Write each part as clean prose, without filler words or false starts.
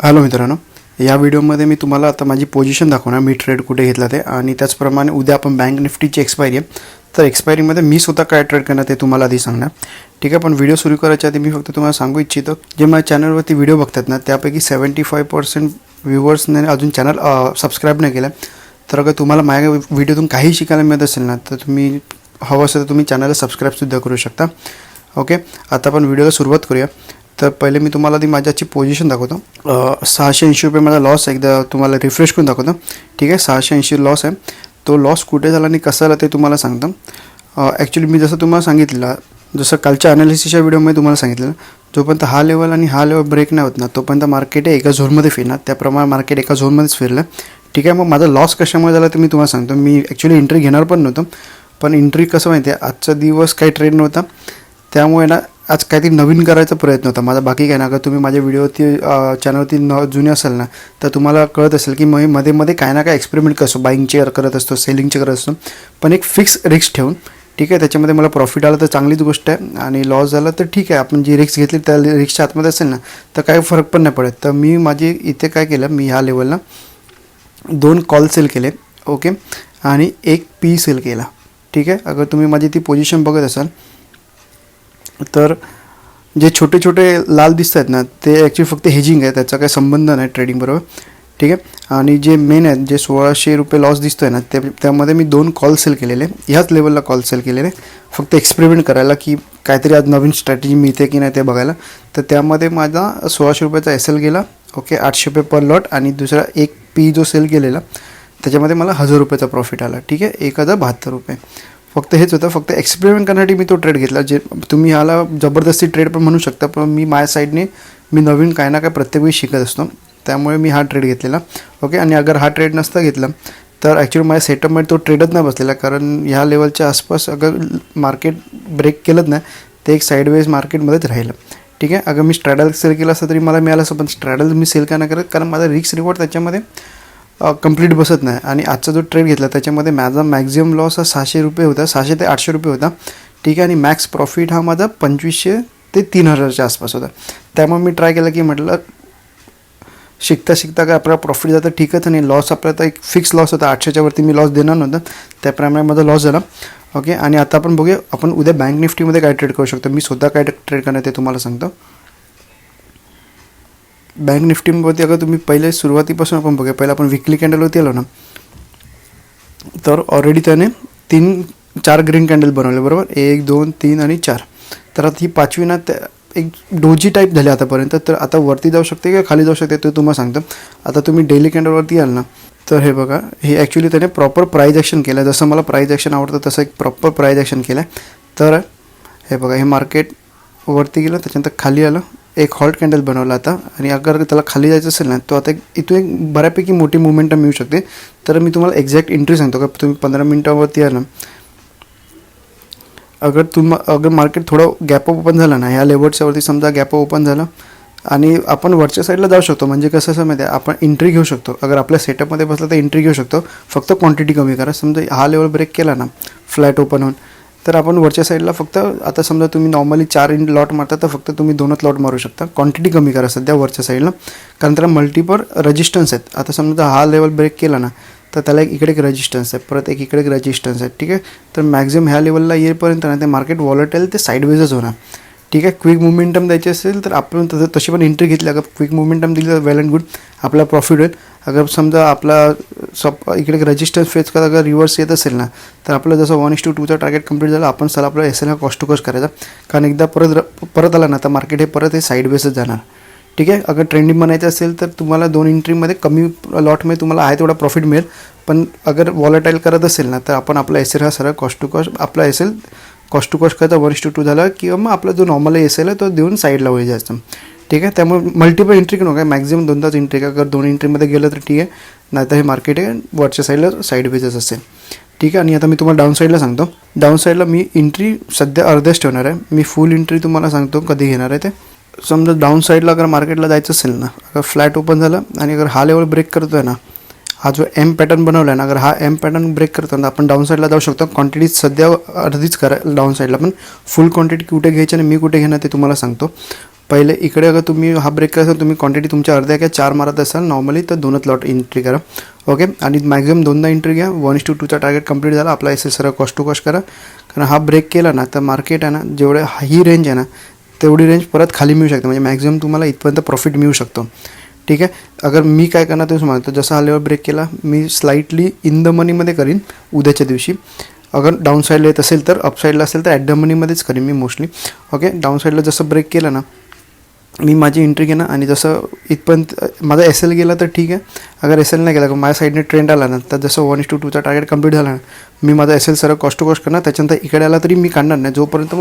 Hello मित्रांनो, या व्हिडिओमध्ये मी तुम्हाला आता माझी पोझिशन दाखवणार, मी ट्रेड कुठे घेतला ते, आणि त्याचप्रमाणे उद्या आपण बँक निफ्टीची एक्सपायरी आहे, तर एक्सपायरीमध्ये मी स्वतः काय ट्रेड करणार ते तुम्हाला आधी सांगणार. ठीक आहे. पण व्हिडिओ सुरू करायच्या आधी मी फक्त तुम्हाला सांगू इच्छितो, जे माझ्या चॅनलवरती व्हिडिओ बघतात ना त्यापैकी 75% व्ह्यूवर्सने अजून चॅनल सबस्क्राईब नाही केलं. तर अगर तुम्हाला माझ्या व्हिडिओतून काही शिकायला मिळत असेल ना तर तुम्ही हवं असेल तर तुम्ही चॅनलला सबस्क्राईबसुद्धा करू शकता. ओके, आता आपण व्हिडिओला सुरुवात करूया. तर पहिले मी तुम्हाला ती माझ्याची पोझिशन दाखवतो. 680 रुपये माझा लॉस आहे. एकदा तुम्हाला रिफ्रेश करून दाखवतो. ठीक आहे, 680 लॉस आहे. तो लॉस कुठे झाला आणि कसा झाला ते तुम्हाला सांगतो. ॲक्च्युली मी जसं तुम्हाला सांगितलं, जसं कालच्या ॲनालिसिसच्या व्हिडिओमध्ये तुम्हाला सांगितलं, जोपर्यंत हा लेवल आणि हा लेवल ब्रेक नाही होत ना तोपर्यंत मार्केट एका झोनमध्ये फिरणार. त्याप्रमाणे मार्केट एका झोनमध्येच फिरलं. ठीक आहे. मग माझा लॉस कशामुळे झाला ते मी तुम्हाला सांगतो. मी ॲक्च्युली एंट्री घेणार पण नव्हतं, पण एंट्री कसं माहिती आहे, आजचा दिवस काही ट्रेड नव्हता, त्यामुळे ना आज काहीतरी नवीन करायचा प्रयत्न होता माझा, बाकी काय ना. अगर तुम्ही माझ्या व्हिडिओवरती चॅनलवरती जुने असाल ना तर तुम्हाला कळत असेल की मी मध्ये मध्ये काय ना काय एक्सपेरिमेंट करतो, बाईंगचे करत असतो, सेलिंगचे करत असतो, पण एक फिक्स रिस्क ठेवून. ठीक आहे, त्याच्यामध्ये मला प्रॉफिट आलं तर चांगलीच गोष्ट आहे, आणि लॉस झाला तर ठीक आहे. आपण जी रिस्क घेतली त्या रिस्कच्या आतमध्ये असेल ना तर काही फरक पण नाही पडत. तर मी माझी इथे काय केलं, मी ह्या लेवलला 2 कॉल सेल केले. ओके, आणि 1 पी सेल केला. ठीक आहे. अगर तुम्ही माझी ती पोझिशन बघत असाल तर जे छोटे छोटे लाल दिसत आहेत ना ते ॲक्च्युली फक्त हेजिंग आहे, त्याचा काही संबंध नाही ट्रेडिंगबरोबर. ठीक आहे. आणि जे मेन आहेत, जे 1600 रुपये लॉस दिसतो आहे ना त्यामध्ये मी 2 कॉल सेल केलेले, ह्याच लेवलला कॉल सेल केलेले, फक्त एक्सपेरिमेंट करायला की काहीतरी आज नवीन स्ट्रॅटेजी मिळते की नाही ते बघायला. तर त्यामध्ये माझा 1600 रुपयाचा एस एल गेला. ओके, 800 रुपये पर लॉट, आणि दुसरा 1 पी जो सेल केलेला त्याच्यामध्ये मला 1000 रुपयाचा प्रॉफिट आला. ठीक आहे, 1072 रुपये. फक्त हेच होतं, फक्त एक्सपेरिमेंट करण्यासाठी मी तो ट्रेड घेतला. जे तुम्ही ह्याला जबरदस्ती ट्रेड पण म्हणू शकता, पण मी माझ्या साईडने मी नवीन काय ना काय प्रत्येक वेळी शिकत असतो, त्यामुळे मी हा ट्रेड घेतलेला. ओके, आणि अगर हा ट्रेड नसता घेतला तर ॲक्च्युली माझ्या सेटअपमध्ये तो ट्रेडच नाही बसलेला, कारण ह्या लेवलच्या आसपास अगर मार्केट ब्रेक केलंच नाही ते एक साईडवेज मार्केटमध्येच राहिलं. ठीक आहे. अगर मी स्ट्रॅडल सेल केला असता तरी मला मिळालं असं, पण स्ट्रॅडल मी सेल का नाही करत, कारण माझा रिस्क रिवॉर्ड त्याच्यामध्ये कंप्लीट बसत नाही. आणि आजचा जो ट्रेड घेतला त्याच्यामध्ये माझा मॅक्झिमम लॉस हा 600 रुपये होता, 600 ते 800 रुपये होता. ठीक आहे, आणि मॅक्स प्रॉफिट हा माझा 2500 ते 3000च्या आसपास होता. त्यामुळे मी ट्राय केलं की म्हटलं शिकता शिकता काय आपला प्रॉफिट जातं ठीकच, आणि लॉस आपला तर एक फिक्स लॉस होता, 800च्या वरती मी लॉस देणार नव्हतं, त्याप्रमाणे माझा लॉस झाला. ओके, आणि आता आपण बघूया आपण उद्या बँक निफ्टीमध्ये काय ट्रेड करू शकतो. मी स्वतः काय ट्रेड करणार ते तुम्हाला सांगतो. बँक निफ्टीमध्ये अगर तुम्ही पहिले सुरुवातीपासून आपण बघूया, पहिला आपण विकली कॅन्डलवरती आलो ना तर ऑलरेडी त्याने 3-4 ग्रीन कॅन्डल बनवले, बरोबर, 1, 2, 3 आणि 4. तर आता ही 5वी ना एक डोजी टाईप झाली आतापर्यंत. तर आता वरती जाऊ शकते किंवा खाली जाऊ शकते ते तुम्हाला सांगतो. आता तुम्ही डेली कॅन्डलवरती याल ना तर हे बघा, हे ॲक्च्युली त्याने प्रॉपर प्राईज ॲक्शन केलं आहे. जसं मला प्राईज ॲक्शन आवडतं तसं एक प्रॉपर प्राईज ॲक्शन केलं आहे. तर हे बघा, हे मार्केट वरती गेलं, त्याच्यानंतर खाली आलं, एक हॉल्ट कॅन्डल बनवला आता, आणि अगर त्याला खाली जायचं असेल ना तो आता इथून एक बऱ्यापैकी मोठी मुवमेंटम मिळू शकते. तर मी तुम्हाला एक्झॅक्ट एंट्री सांगतो का तुम्ही 15 मिनटावरती आलं, अगर मार्केट थोडं गॅप ओपन झालं ना ह्या लेवलच्यावरती, समजा गॅप ओपन झालं आणि आपण वरच्या साईडला जाऊ शकतो. म्हणजे कसं असं माहिती आहे, आपण एंट्री घेऊ शकतो. अगर आपल्या सेटअपमध्ये बसलं तर एंट्री घेऊ शकतो, फक्त क्वांटिटी कमी करा. समजा हा लेवल ब्रेक केला ना फ्लॅट ओपन होऊन, तर आपण वरच्या साईडला फक्त, आता समजा तुम्ही नॉर्मली 4 लॉट मारता तर फक्त तुम्ही 2च लॉट मारू शकता. क्वांटिटी कमी करा सध्या वरच्या साईडला, कारण त्याला मल्टिपल रजिस्टन्स आहेत. आता समजा हा लेवल ब्रेक केला ना तर त्याला इकडे एक रजिस्टन्स आहे, परत इकडे एक रजिस्टन्स आहे. ठीक आहे. तर मॅक्झिमम ह्या लेवलला येईपर्यंत ना ते मार्केट वॉलेटाईल ते साईडवेजच होणार. ठीक आहे. क्विक मुवमेंटम द्यायची असेल तर आपण तशी पण एंट्री घेतली, अगर क्विक मुवमेंटम दिली तर वेल अँड गुड, आपला प्रॉफिट होईल. अगर समजा आपला इकडे रजिस्टन्स फेस करता अगर रिव्हर्स येत असेल ना तर आपलं जसं 1:2चा टार्गेट कंप्लीट झाला, आपण चला आपला एस एल हा कॉस्ट टू कॉस्ट करायचा, कारण एकदा परत आला ना तर मार्केट हे परत साईडवेजच जाणार. ठीक आहे. अगर ट्रेंडिंग बनायचं असेल तर तुम्हाला 2 एंट्रीमध्ये कमी लॉटमध्ये तुम्हाला आहे तेवढा प्रॉफिट मिळेल. पण अगर वॉलेटाईल करत असेल ना तर आपण आपला एस एल हा सरळ कॉस्ट टू कॉस्ट, आपला S L cost to cost करता 1:2 झाला, किंवा मग आपला जो नॉर्मल एस एल आहे तो देऊन साईडला होईल जास्त. ठीक आहे. त्यामुळे मल्टिपल एंट्री नको, काय मॅक्झिमम 2ताच एंट्री का, अगर 2 एंट्रीमध्ये गेलं तर ठीक आहे, नाही तर हे मार्केट आहे वरच्या साईडला साईडवेजच असेल. ठीक आहे. आणि आता मी तुम्हाला डाऊन साईडला सांगतो. डाऊन साईडला मी एंट्री सध्या अर्ध्याच ठेवणार आहे. मी फुल एंट्री तुम्हाला सांगतो कधी घेणार आहे ते. समजा डाऊन साईडला अगर मार्केटला जायचं असेल ना, अगर फ्लॅट ओपन झालं आणि अगर हा लेवल ब्रेक करतो आहे ना, हा जो एम पॅटर्न बनवला आहे ना, अगर हा एम पॅटर्न ब्रेक करतो ना आपण डाऊन साईडला जाऊ शकतो. क्वांटिटी सध्या अर्धीच करा डाऊन साईडला, पण फुल क्वांटिटी कुठे घ्यायची आणि मी कुठे घेणार ते तुम्हाला सांगतो. पहिले इकडे अगर तुम्ही हा ब्रेक करत असाल, तुम्ही क्वांटिटी तुमच्या अर्ध्या किंवा 4 मारत असाल नॉर्मली, तर 2च लॉट एंट्री करा. ओके. आणि मॅक्झिमम 2दा एंट्री घ्या. 1:2चा टार्गेट कंप्लीट झाला आपला. एस एस सरळ कॉस्ट टू कॉस्ट करा. कारण हा ब्रेक केला ना तर मार्केट आहे ना, जेवढे ही रेंज आहे ना तेवढी रेंज परत खाली मिळू शकते. म्हणजे मॅक्झिमम तुम्हाला इथपर्यंत प्रॉफिट मिळू शकतो. ठीक आहे. अगर मी काय करणार ते सांगतो. जसं हा लेवल ब्रेक केला, मी स्लाइटली इन द मनीमध्ये करीन उद्याच्या दिवशी. अगर डाऊन साईडला येत असेल तर, अप साईडला असेल तर ॲट द मनीमध्येच करीन मी मोस्टली. ओके. डाऊन साईडला जसं ब्रेक केलं ना, मी माझी एंट्री घेणार आणि जसं इथपर्यंत माझा एस एल गेला तर ठीक आहे. अगर एस एल नाही गेला, माझ्या साईडने ट्रेंड आला ना, तर जसं 1:2चा टार्गेट कंप्लीट झाला ना, मी माझा एस एल सरळ कॉस्ट टू कॉस्ट करणार. त्याच्यानंतर इकडे आला तरी मी काढणार नाही. जोपर्यंत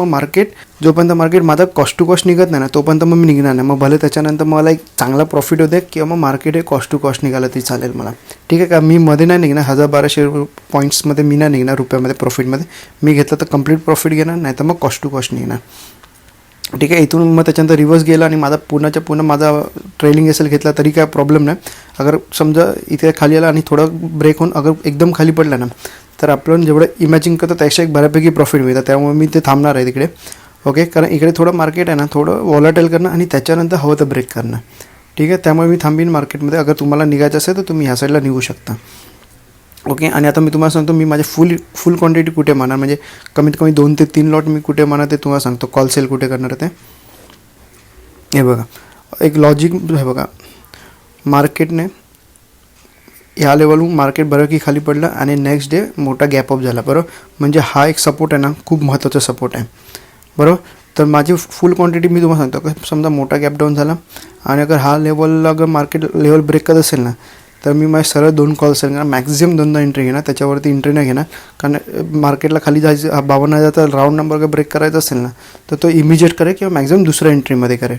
मार्केट माझा कॉस्ट टू कॉस्ट निघत नाही ना, तोपर्यंत मग मी निघणार नाही. मग भले त्याच्यानंतर मला एक चांगला प्रॉफिट होते किंवा मग मार्केट हे कॉस्ट टू कॉस्ट निघालं तरी चालेल मला. ठीक आहे का. मी मध्ये नाही निघणार. 1000-1200 पॉईंट्समध्ये मी नाही निघणार रुपयामध्ये प्रॉफिटमध्ये. मी घेतलं तर कंप्लीट प्रॉफिट घेणार, नाही तर मग कॉस्ट टू कॉस्ट निघणार. ठीक आहे. इथून मग त्याच्यानंतर रिव्हर्स गेला आणि माझा पूर्ण माझा ट्रेलिंग एस एल घेतला तरी काय प्रॉब्लेम नाही. अगर समजा इथे खाली आला आणि थोडं ब्रेक होऊन अगर एकदम खाली पडला ना, तर आपण जेवढं इमॅजिन करतो त्यापेक्षा एक बऱ्यापैकी प्रॉफिट मिळतं. त्यामुळे मी ते थांबणार आहे तिकडे. ओके. कारण इकडे थोडं मार्केट आहे ना, थोडं वॉलाटाईल करणं आणि त्याच्यानंतर हवं तर ब्रेक करणं. ठीक आहे. त्यामुळे मी थांबीन मार्केटमध्ये. अगर तुम्हाला निघायचं असेल तर तुम्ही ह्या साईडला निघू शकता. ओके. आणि आता मी तुम्हाला सांगतो मी माझे फुल क्वांटिटी कुठे मारणार, म्हणजे कमीत कमी 2 ते 3 लॉट मी कुठे मारणार ते तुम्हाला सांगतो. कॉल सेल कुठे करणार ते हे बघा. एक लॉजिक हे बघा. मार्केटने ह्या लेवलहून मार्केट बरं की खाली पडलं आणि नेक्स्ट डे मोठा गॅप अप झाला. बरोबर. म्हणजे हा एक सपोर्ट आहे ना, खूप महत्त्वाचा सपोर्ट आहे. बरोबर. तर माझी फुल क्वांटिटी मी तुम्हाला सांगतो. समजा मोठा गॅप डाऊन झाला आणि अगर हा लेवलला अगर मार्केट लेवल ब्रेक करत असेल ना, तर मी माझे सरळ 2 कॉल सेल घेणार. मॅक्झिमम 2दा एंट्री घेणार. त्याच्यावरती एंट्री नाही घेणार. कारण मार्केटला खाली जायचं 52,000 राऊंड नंबर अगर ब्रेक करायचा असेल ना, तर तो इमिजिएट करेल किंवा मॅक्झिमम दुसऱ्या एंट्रीमध्ये करेल.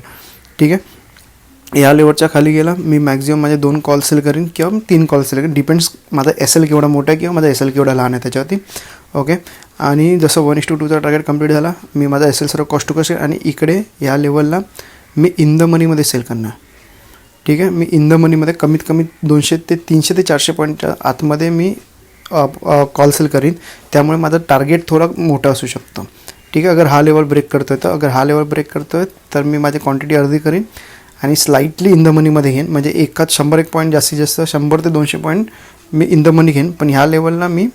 ठीक आहे. या लेवलच्या खाली गेला मी मॅक्झिमम माझे 2 कॉल सेल करीन किंवा 3 कॉल सेल करीन. डिपेंड्स माझा एस एल केवढा मोठा आहे किंवा माझा एस एल केवढा लहान आहे त्याच्यावरती. ओके. आणि जसं 1:2चा टार्गेट कंप्लीट झाला, मी माझा एस एल सर्व कॉस्ट टू कॉस्ट आणि इकडे या लेवलला मी इन द मनीमध्ये सेल करणार. ठीक आहे. मी इन द मनीमध्ये कमीत कमी 200 ते 300 ते 400 पॉईंटच्या आतमध्ये मी कॉल सेल करीन. त्यामुळे माझं टार्गेट थोडा मोठा असू शकतो. ठीक आहे. अगर हा लेवल ब्रेक करतो आहे तर मी माझी क्वांटिटी अर्धी करीन आणि स्लाइटली इन द मनीमध्ये घेईन. म्हणजे एकाच 100-1 पॉईंट जास्तीत जास्त 100 ते 200 पॉईंट मी इन द मनी घेईन. पण ह्या लेवलला मी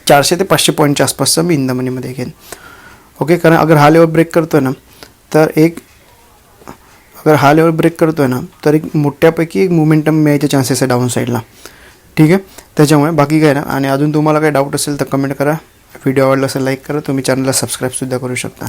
400 ते 500 पॉईंटच्या आसपासचं मी इन द मनीमध्ये घेईन. ओके. कारण अगर हा लेवल ब्रेक करतो आहे ना, तर एक मोठ्यापैकी एक मोमेंटम मिळायचे चान्सेस आहे डाऊन साईडला. ठीक आहे. त्याच्यामुळे बाकी काय ना. आणि अजून तुम्हाला काही डाऊट असेल तर कमेंट करा. व्हिडिओ आवडला असेल लाईक करा. तुम्ही चॅनलला सबस्क्राईबसुद्धा करू शकता.